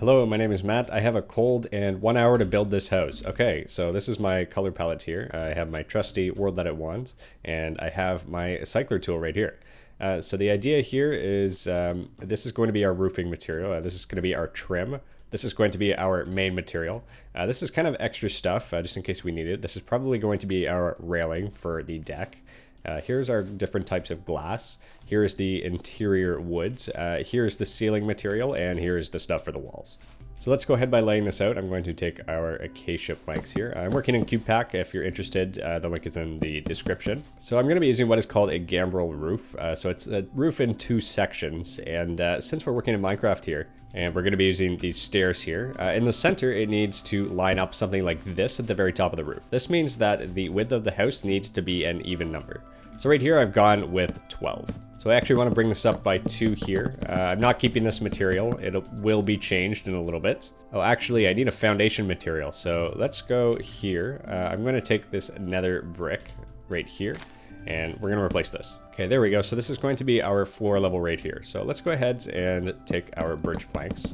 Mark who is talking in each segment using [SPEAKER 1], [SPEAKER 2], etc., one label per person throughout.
[SPEAKER 1] Hello, my name is Matt. I have a cold and 1 hour to build this house. Okay, so this is my color palette here. I have my trusty World Edit wand, and I have my cycler tool right here. So the idea here is this is going to be our roofing material. This is going to be our trim. This is going to be our main material. This is kind of extra stuff, just in case we need it. This is probably going to be our railing for the deck. Here's our different types of glass. Here's the interior woods. Here's the ceiling material, and here's the stuff for the walls. So let's go ahead by laying this out. I'm going to take our acacia planks here. I'm working in CubePack. If you're interested, the link is in the description. So I'm going to be using what is called a gambrel roof. So it's a roof in 2 sections. And since we're working in Minecraft here, and we're going to be using these stairs here, in the center it needs to line up something like this at the very top of the roof. This means that the width of the house needs to be an even number. So right here I've gone with 12. So I actually want to bring this up by 2 here. I'm not keeping this material. It will be changed in a little bit. Oh, actually I need a foundation material. So let's go here. I'm going to take this nether brick right here, and we're going to replace this. Okay, there we go. So this is going to be our floor level right here. So let's go ahead and take our birch planks,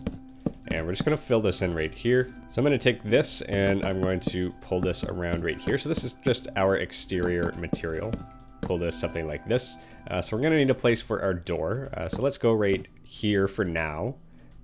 [SPEAKER 1] and we're just going to fill this in right here. So I'm going to take this and I'm going to pull this around right here. So this is just our exterior material. Pull this something like this. So we're going to need a place for our door. So let's go right here for now.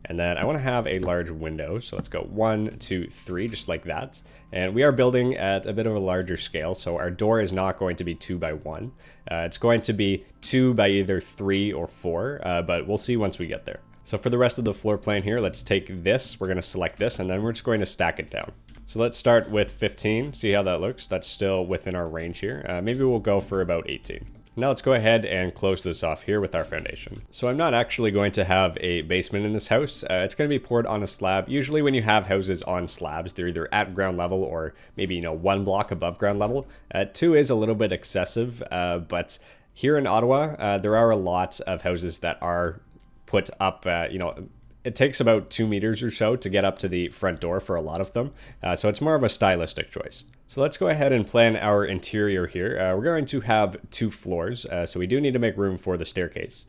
[SPEAKER 1] And then I want to have a large window. So let's go 1, 2, 3, just like that. And we are building at a bit of a larger scale. So our door is not going to be 2 by 1. It's going to be 2 by either 3 or 4, but we'll see once we get there. So for the rest of the floor plan here, let's take this. We're going to select this, and then we're just going to stack it down. So let's start with 15, see how that looks. That's still within our range here. Maybe we'll go for about 18. Now let's go ahead and close this off here with our foundation. So I'm not actually going to have a basement in this house. It's going to be poured on a slab. Usually when you have houses on slabs, they're either at ground level or maybe, 1 block above ground level. 2 is a little bit excessive, but here in Ottawa, there are a lot of houses that are put up, it takes about 2 meters or so to get up to the front door for a lot of them. So it's more of a stylistic choice. So let's go ahead and plan our interior here. We're going to have 2 floors, so we do need to make room for the staircase.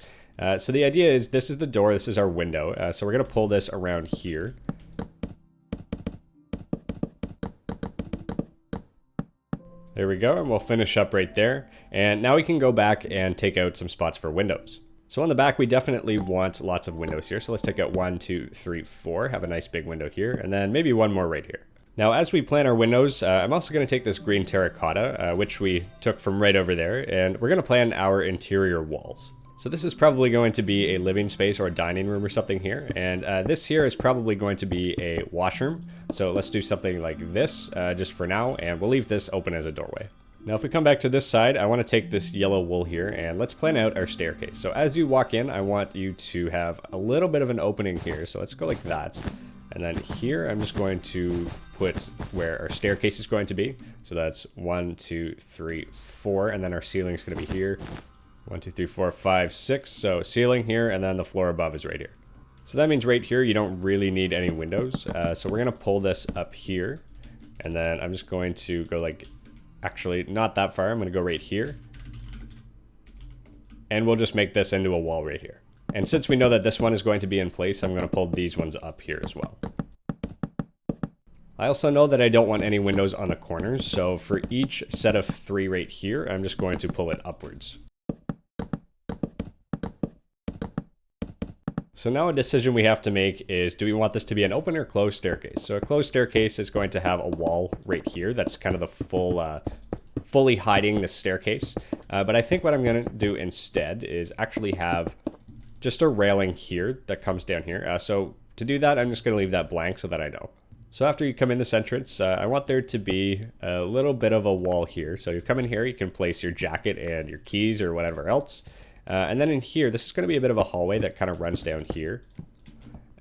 [SPEAKER 1] So the idea is this is the door, this is our window. So we're going to pull this around here. There we go, and we'll finish up right there. And now we can go back and take out some spots for windows. So on the back, we definitely want lots of windows here. So let's take out 1, 2, 3, 4, have a nice big window here, and then maybe 1 more right here. Now, as we plan our windows, I'm also going to take this green terracotta, which we took from right over there, and we're going to plan our interior walls. So this is probably going to be a living space or a dining room or something here, and this here is probably going to be a washroom. So let's do something like this just for now, and we'll leave this open as a doorway. Now if we come back to this side, I want to take this yellow wool here and let's plan out our staircase. So as you walk in, I want you to have a little bit of an opening here. So let's go like that. And then here, I'm just going to put where our staircase is going to be. So that's 1, 2, 3, 4, and then our ceiling is going to be here. 1, 2, 3, 4, 5, 6. So ceiling here, and then the floor above is right here. So that means right here, you don't really need any windows. So we're going to pull this up here. And then I'm just going to go like, actually not that far. I'm going to go right here. And we'll just make this into a wall right here. And since we know that this one is going to be in place, I'm going to pull these ones up here as well. I also know that I don't want any windows on the corners, so for each set of 3 right here, I'm just going to pull it upwards. So now a decision we have to make is, do we want this to be an open or closed staircase? So a closed staircase is going to have a wall right here. That's kind of the fully hiding the staircase. But I think what I'm going to do instead is actually have just a railing here that comes down here. So to do that, I'm just going to leave that blank so that I know. So after you come in this entrance, I want there to be a little bit of a wall here. So you come in here, you can place your jacket and your keys or whatever else. And then in here, this is going to be a bit of a hallway that kind of runs down here.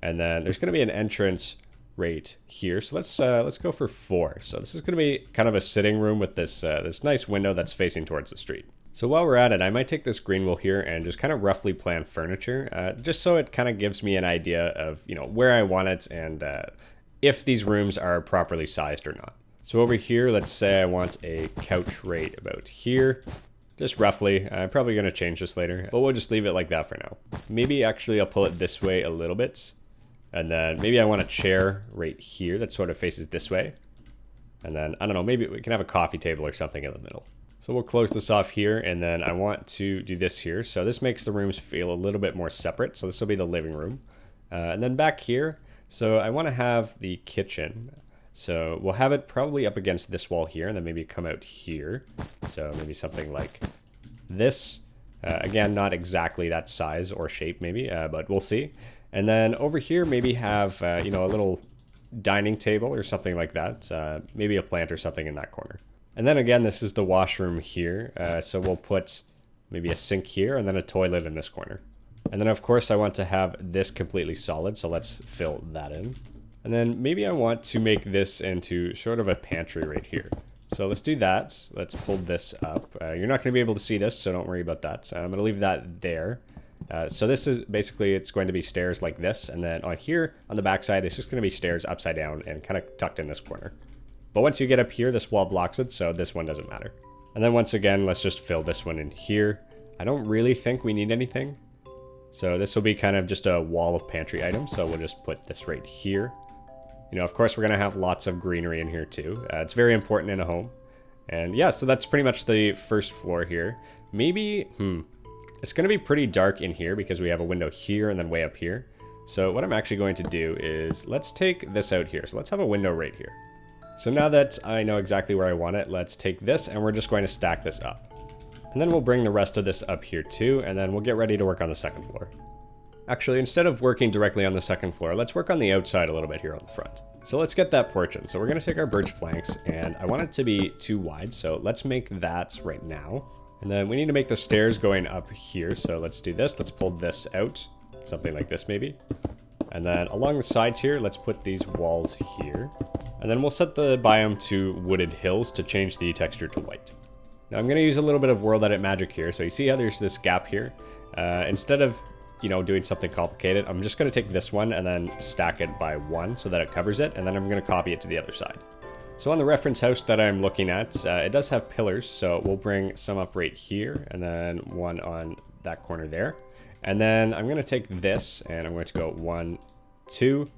[SPEAKER 1] And then there's going to be an entrance right here. So let's go for 4. So this is going to be kind of a sitting room with this this nice window that's facing towards the street. So while we're at it, I might take this green wool here and just kind of roughly plan furniture, just so it kind of gives me an idea of, where I want it and if these rooms are properly sized or not. So over here, let's say I want a couch right about here. Just roughly. I'm probably going to change this later, but we'll just leave it like that for now. Maybe actually I'll pull it this way a little bit. And then maybe I want a chair right here that sort of faces this way. And then, I don't know, maybe we can have a coffee table or something in the middle. So we'll close this off here, and then I want to do this here. So this makes the rooms feel a little bit more separate. So this will be the living room. And then back here, so I want to have the kitchen. So we'll have it probably up against this wall here, and then maybe come out here. So maybe something like this. Again, not exactly that size or shape maybe, but we'll see. And then over here, maybe have, you know, a little dining table or something like that. Maybe a plant or something in that corner. And then again, this is the washroom here. So we'll put maybe a sink here and then a toilet in this corner. And then of course I want to have this completely solid. So let's fill that in. And then maybe I want to make this into sort of a pantry right here. So let's do that. Let's pull this up. You're not going to be able to see this, so don't worry about that. I'm going to leave that there. So this is basically, it's going to be stairs like this. And then on here, on the back side, it's just going to be stairs upside down and kind of tucked in this corner. But once you get up here, this wall blocks it, so this one doesn't matter. And then once again, let's just fill this one in here. I don't really think we need anything. So this will be kind of just a wall of pantry items. So we'll just put this right here. You know, of course, we're going to have lots of greenery in here too. It's very important in a home. And yeah, so that's pretty much the first floor here. Maybe, it's going to be pretty dark in here because we have a window here and then way up here. So what I'm actually going to do is let's take this out here. So let's have a window right here. So now that I know exactly where I want it, let's take this and we're just going to stack this up. And then we'll bring the rest of this up here too, and then we'll get ready to work on the second floor. Actually, instead of working directly on the second floor, let's work on the outside a little bit here on the front. So let's get that porch in. So we're going to take our birch planks, and I want it to be too wide, so let's make that right now. And then we need to make the stairs going up here, so let's do this. Let's pull this out, something like this maybe. And then along the sides here, let's put these walls here. And then we'll set the biome to wooded hills to change the texture to white. Now I'm going to use a little bit of world edit magic here. So you see how there's this gap here? Instead of, you know, doing something complicated, I'm just going to take this one and then stack it by 1 so that it covers it. And then I'm going to copy it to the other side. So on the reference house that I'm looking at, it does have pillars. So we'll bring some up right here and then one on that corner there. And then I'm going to take this and I'm going to go 1, 2,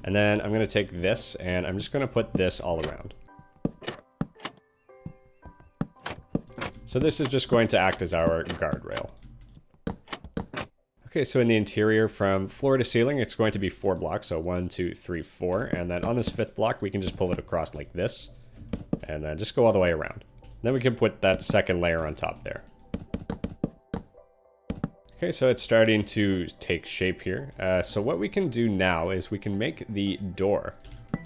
[SPEAKER 1] and then I'm going to take this and I'm just going to put this all around. So this is just going to act as our guardrail. Okay, so in the interior from floor to ceiling, it's going to be 4 blocks. So 1, 2, 3, 4. And then on this 5th block, we can just pull it across like this and then just go all the way around. Then we can put that second layer on top there. Okay, so it's starting to take shape here. So what we can do now is we can make the door.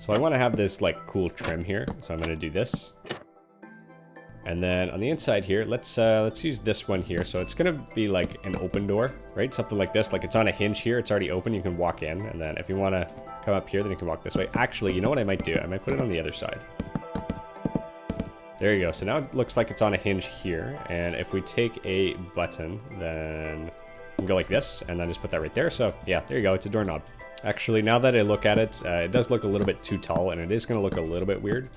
[SPEAKER 1] So I want to have this like cool trim here. So I'm going to do this. And then on the inside here, let's use this one here. So it's going to be like an open door, right? Something like this. Like it's on a hinge here. It's already open. You can walk in. And then if you want to come up here, then you can walk this way. Actually, you know what I might do? I might put it on the other side. There you go. So now it looks like it's on a hinge here. And if we take a button, then we can go like this and then just put that right there. So yeah, there you go. It's a doorknob. Actually, now that I look at it, it does look a little bit too tall and it is going to look a little bit weird.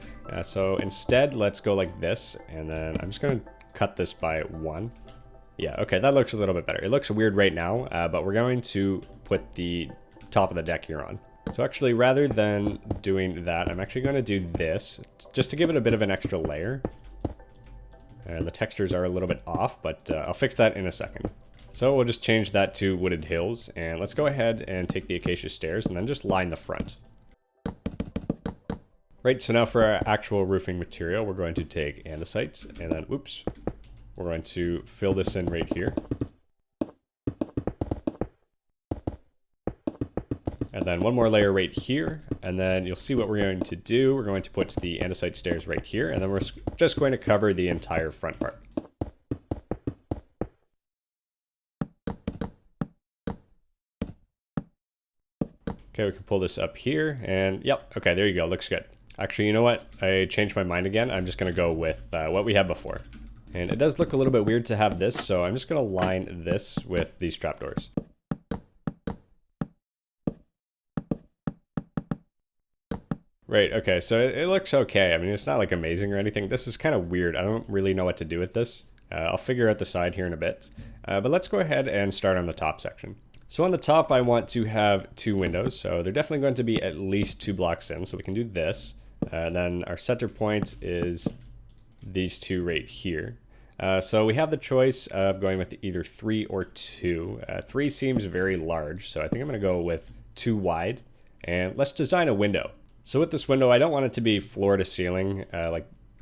[SPEAKER 1] So instead, let's go like this. And then I'm just going to cut this by 1. Yeah, okay, that looks a little bit better. It looks weird right now, but we're going to put the top of the deck here on. So actually, rather than doing that, I'm actually going to do this just to give it a bit of an extra layer. And the textures are a little bit off, but I'll fix that in a second. So we'll just change that to wooded hills, and let's go ahead and take the acacia stairs and then just line the front. Right, so now for our actual roofing material, we're going to take andesite, and then, oops, we're going to fill this in right here. And then one more layer right here, and then you'll see what we're going to do. We're going to put the andesite stairs right here, and then we're just going to cover the entire front part. Okay, we can pull this up here, and yep, okay, there you go, looks good. Actually, you know what? I changed my mind again. I'm just going to go with what we had before. And it does look a little bit weird to have this, so I'm just going to line this with these trapdoors. Right, okay, so it looks okay. I mean, it's not like amazing or anything. This is kind of weird. I don't really know what to do with this. I'll figure out the side here in a bit. But let's go ahead and start on the top section. So on the top, I want to have 2 windows. So they're definitely going to be at least 2 blocks in. So we can do this. And then our center point is these 2 right here. So we have the choice of going with either 3 or 2. 3 seems very large, so I think I'm going to go with 2 wide. And let's design a window. So with this window, I don't want it to be floor to ceiling.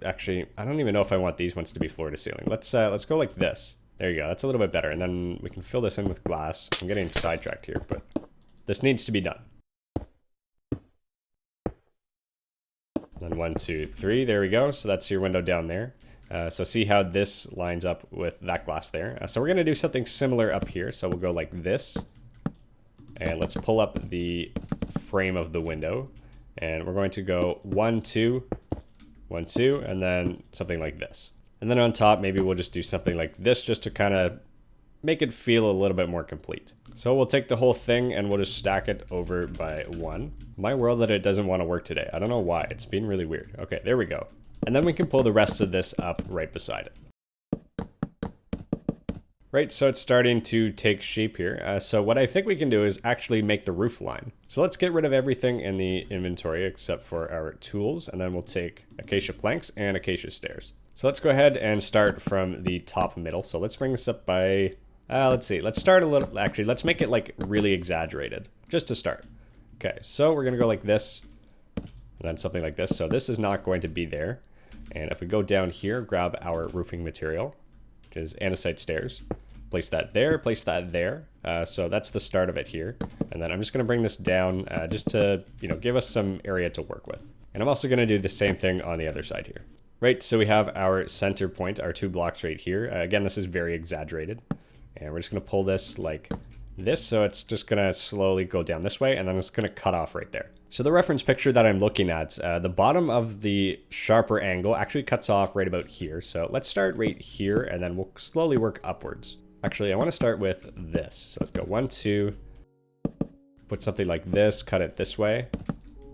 [SPEAKER 1] Actually, I don't even know if I want these ones to be floor to ceiling. Let's go like this. There you go. That's a little bit better. And then we can fill this in with glass. I'm getting sidetracked here, but this needs to be done. Then 1, 2, 3. There we go. So that's your window down there. So see how this lines up with that glass there. So we're going to do something similar up here. So we'll go like this. And let's pull up the frame of the window. And we're going to go 1, 2, 1, 2, and then something like this. And then on top, maybe we'll just do something like this just to kind of make it feel a little bit more complete. So we'll take the whole thing and we'll just stack it over by 1. My world that it doesn't want to work today. I don't know why. It's been really weird. Okay, there we go. And then we can pull the rest of this up right beside it. Right, so it's starting to take shape here. So what I think we can do is actually make the roof line. So let's get rid of everything in the inventory except for our tools. And then we'll take acacia planks and acacia stairs. So let's go ahead and start from the top middle. So let's bring this up by, let's see. Let's start a little, actually, let's make it like really exaggerated just to start. Okay, so we're going to go like this and then something like this. So this is not going to be there. And if we go down here, grab our roofing material, which is andesite stairs, place that there, place that there. So that's the start of it here. And then I'm just going to bring this down just to, give us some area to work with. And I'm also going to do the same thing on the other side here. Right, so we have our center point, our 2 blocks right here. Again, this is very exaggerated. And we're just going to pull this like this. So it's just going to slowly go down this way, and then it's going to cut off right there. So the reference picture that I'm looking at, the bottom of the sharper angle actually cuts off right about here. So let's start right here, and then we'll slowly work upwards. Actually, I want to start with this. So let's go 1, 2, put something like this, cut it this way.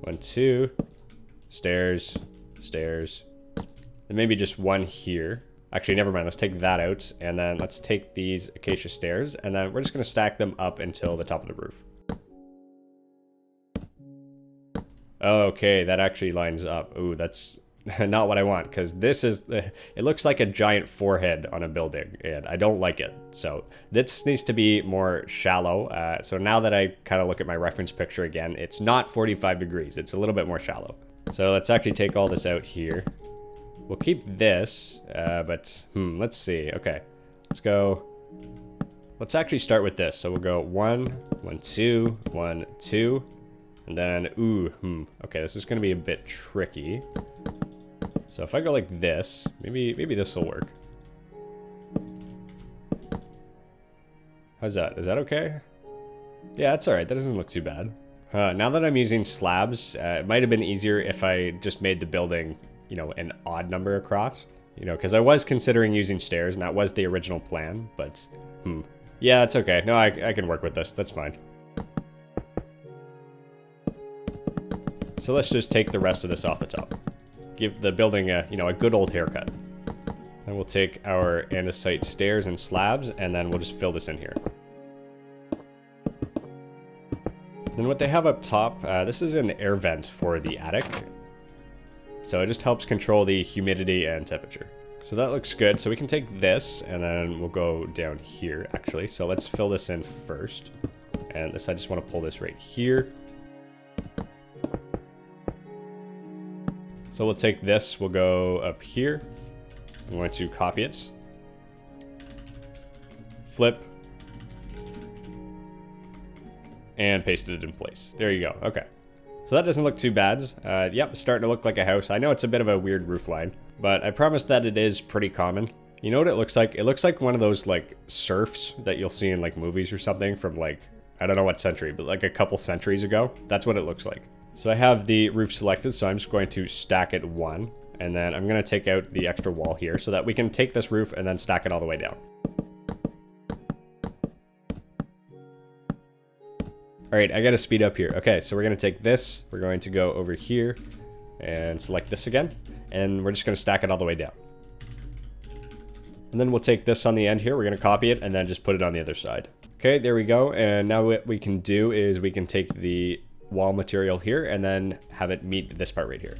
[SPEAKER 1] 1, 2, stairs, stairs. And maybe just 1 here. Actually, never mind. Let's take that out. And then let's take these acacia stairs. And then we're just going to stack them up until the top of the roof. Okay, that actually lines up. Ooh, that's not what I want. Because this is... It looks like a giant forehead on a building. And I don't like it. So this needs to be more shallow. So now that I kind of look at my reference picture again, it's not 45 degrees. It's a little bit more shallow. So let's actually take all this out here. We'll keep this, but let's see. Okay, let's go. Let's actually start with this. So we'll go 1, 1, 2, 1, 2, and then okay, this is going to be a bit tricky. So if I go like this, maybe this will work. How's that? Is that okay? Yeah, that's all right. That doesn't look too bad. Now that I'm using slabs, it might have been easier if I just made the building, an odd number across, because I was considering using stairs, and that was the original plan, but, yeah, it's okay. No, I can work with this. That's fine. So let's just take the rest of this off the top. Give the building a, a good old haircut. And we'll take our andesite stairs and slabs, and then we'll just fill this in here. Then what they have up top, this is an air vent for the attic. So it just helps control the humidity and temperature. So that looks good. So we can take this and then we'll go down here actually. So let's fill this in first. And this, I just want to pull this right here. So we'll take this, we'll go up here. I'm going to copy it. Flip. And pasted it in place. There you go. Okay. So that doesn't look too bad. Yep, starting to look like a house. I know it's a bit of a weird roof line, but I promise that it is pretty common. You know what it looks like? It looks like one of those like surfs that you'll see in like movies or something from like, I don't know what century, but like a couple centuries ago. That's what it looks like. So I have the roof selected, so I'm just going to stack it 1. And then I'm going to take out the extra wall here so that we can take this roof and then stack it all the way down. All right, I got to speed up here. Okay, so we're going to take this. We're going to go over here and select this again. And we're just going to stack it all the way down. And then we'll take this on the end here. We're going to copy it and then just put it on the other side. Okay, there we go. And now what we can do is we can take the wall material here and then have it meet this part right here.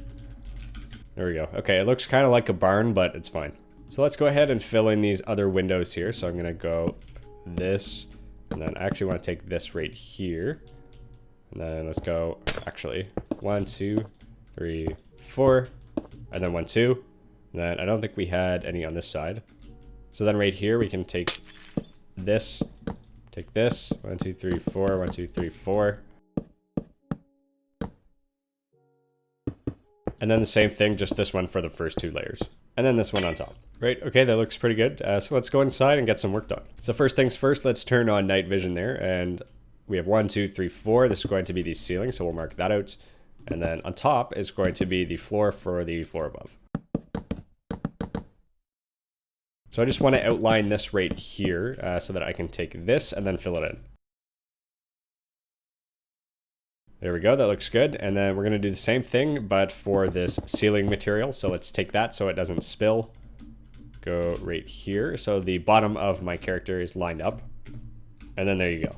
[SPEAKER 1] There we go. Okay, it looks kind of like a barn, but it's fine. So let's go ahead and fill in these other windows here. So I'm going to go this, and then I actually want to take this right here. And then let's go, actually, 1, 2, 3, 4, and then 1, 2. And then I don't think we had any on this side. So then right here we can take this, 1, 2, 3, 4, 1, 2, 3, 4. And then the same thing, just this one for the first 2 layers. And then this one on top. Right, okay, that looks pretty good. So let's go inside and get some work done. So first things first, let's turn on night vision there. And we have 1, 2, 3, 4. This is going to be the ceiling, so we'll mark that out. And then on top is going to be the floor for the floor above. So I just want to outline this right here so that I can take this and then fill it in. There we go, that looks good. And then we're going to do the same thing, but for this ceiling material. So let's take that so it doesn't spill. Go right here. So the bottom of my character is lined up. And then there you go.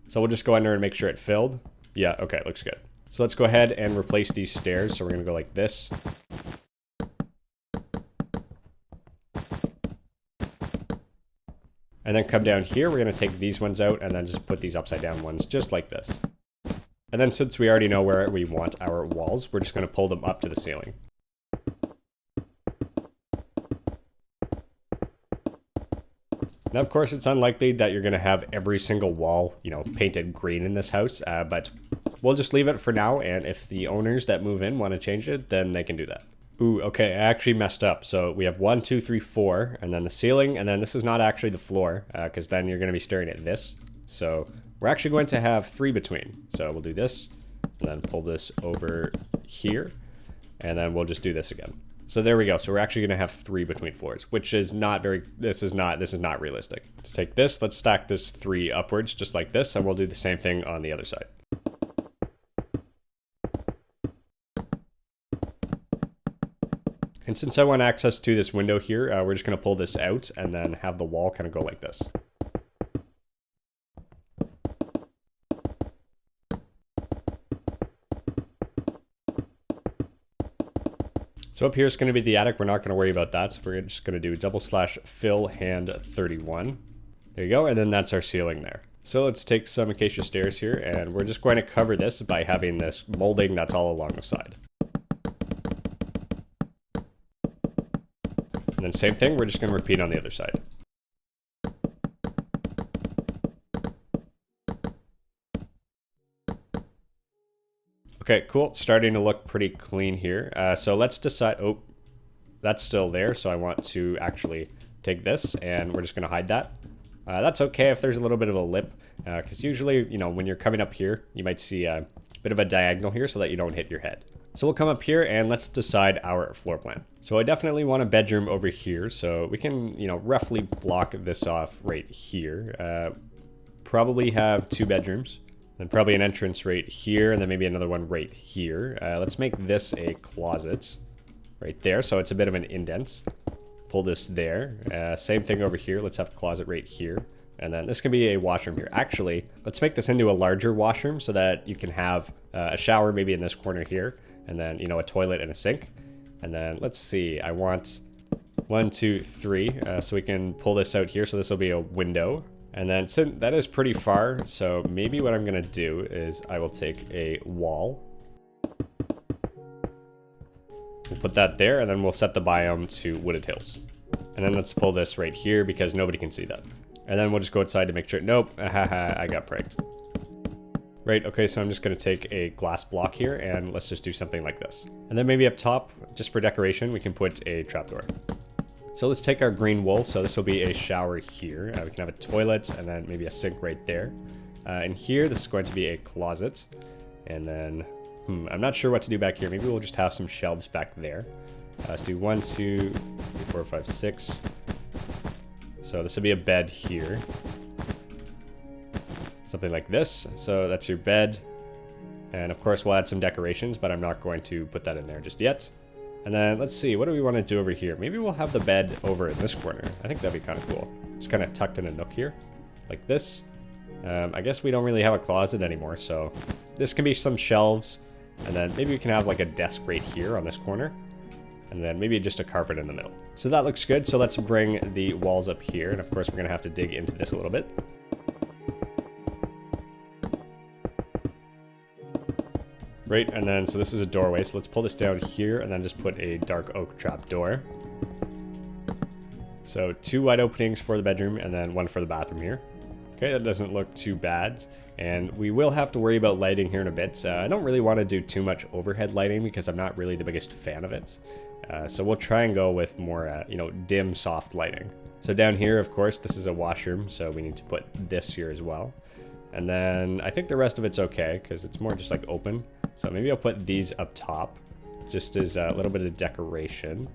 [SPEAKER 1] So we'll just go under and make sure it filled. Yeah, okay, looks good. So let's go ahead and replace these stairs. So we're going to go like this. And then come down here, we're going to take these ones out and then just put these upside down ones just like this. And then since we already know where we want our walls, we're just going to pull them up to the ceiling. Now, of course, it's unlikely that you're going to have every single wall, painted green in this house, but we'll just leave it for now, and if the owners that move in want to change it, then they can do that. Ooh, okay, I actually messed up. So we have 1, 2, 3, 4, and then the ceiling, and then this is not actually the floor, because then you're going to be staring at this. So we're actually going to have 3 between. So we'll do this, and then pull this over here, and then we'll just do this again. So there we go. So we're actually going to have 3 between floors, which is not very, this is not realistic. Let's take this, let's stack this 3 upwards just like this, and we'll do the same thing on the other side. And since I want access to this window here, we're just going to pull this out and then have the wall kind of go like this. So up here is going to be the attic. We're not going to worry about that. So we're just going to do /fill hand 31. There you go. And then that's our ceiling there. So let's take some acacia stairs here, and we're just going to cover this by having this molding that's all along the side. And then same thing, we're just going to repeat on the other side. Okay, cool. Starting to look pretty clean here. So let's decide, oh, that's still there. So I want to actually take this and we're just going to hide that. That's okay if there's a little bit of a lip, because usually, when you're coming up here, you might see a bit of a diagonal here so that you don't hit your head. So we'll come up here and let's decide our floor plan. So I definitely want a bedroom over here. So we can, roughly block this off right here. Probably have 2 bedrooms. Then probably an entrance right here, and then maybe another one right here. Let's make this a closet right there, so it's a bit of an indent. Pull this there. Same thing over here. Let's have a closet right here. And then this can be a washroom here. Actually, let's make this into a larger washroom so that you can have a shower maybe in this corner here. And then, a toilet and a sink. And then let's see, I want 1, 2, 3. So we can pull this out here. So this will be a window. And then since that is pretty far, so maybe what I'm going to do is I will take a wall. We'll put that there, and then we'll set the biome to wooded hills. And then let's pull this right here because nobody can see that. And then we'll just go outside to make sure. Nope, I got pranked. Right, okay, so I'm just going to take a glass block here, and let's just do something like this. And then maybe up top, just for decoration, we can put a trapdoor. So let's take our green wool. So this will be a shower here. We can have a toilet and then maybe a sink right there. And here, this is going to be a closet. And then, I'm not sure what to do back here. Maybe we'll just have some shelves back there. Let's do 1, 2, 3, 4, 5, 6. So this will be a bed here. Something like this. So that's your bed. And of course, we'll add some decorations, but I'm not going to put that in there just yet. And then let's see, what do we want to do over here? Maybe we'll have the bed over in this corner. I think that'd be kind of cool. Just kind of tucked in a nook here. like this. I guess we don't really have a closet anymore, so this can be some shelves, and then maybe we can have like a desk right here on this corner, and then maybe just a carpet in the middle. So that looks good. So let's bring the walls up here, and of course we're gonna have to dig into this a little bit. Right, and then so this is a doorway, so let's pull this down here and then just put a dark oak trap door. So 2 wide openings for the bedroom and then 1 for the bathroom here. Okay, that doesn't look too bad. And we will have to worry about lighting here in a bit. I don't really want to do too much overhead lighting because I'm not really the biggest fan of it. So we'll try and go with more, you know, dim, soft lighting. So down here, of course, this is a washroom, so we need to put this here as well. And then I think the rest of it's okay because it's more just like open. So maybe I'll put these up top just as a little bit of decoration.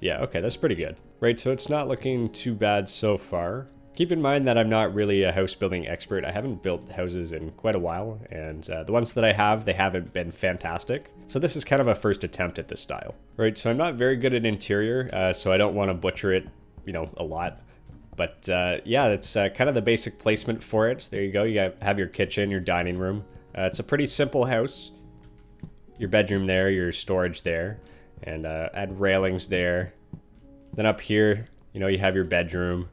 [SPEAKER 1] Yeah, okay, that's pretty good. Right, so it's not looking too bad so far. Keep in mind that I'm not really a house building expert. I haven't built houses in quite a while, and the ones that I have, they haven't been fantastic. So this is kind of a first attempt at this style. Right, so I'm not very good at interior, so I don't want to butcher it, you know, a lot. But yeah, it's kind of the basic placement for it. There you go, you have your kitchen, your dining room. It's a pretty simple house. Your bedroom there, your storage there, and add railings there. Then up here, you know, you have your bedroom.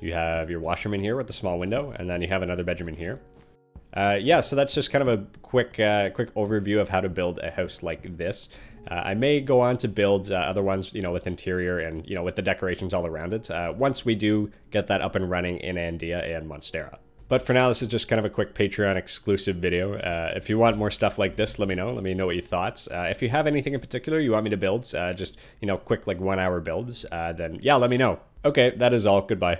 [SPEAKER 1] You have your washroom in here with the small window, and then you have another bedroom in here. Yeah, so that's just kind of a quick overview of how to build a house like this. I may go on to build other ones, you know, with interior and, you know, with the decorations all around it, once we do get that up and running in Andia and Monstera. But for now, this is just kind of a quick Patreon exclusive video. If you want more stuff like this, let me know. Let me know what you thought. If you have anything in particular you want me to build, just, you know, quick like 1 hour builds, then yeah, let me know. Okay, that is all. Goodbye.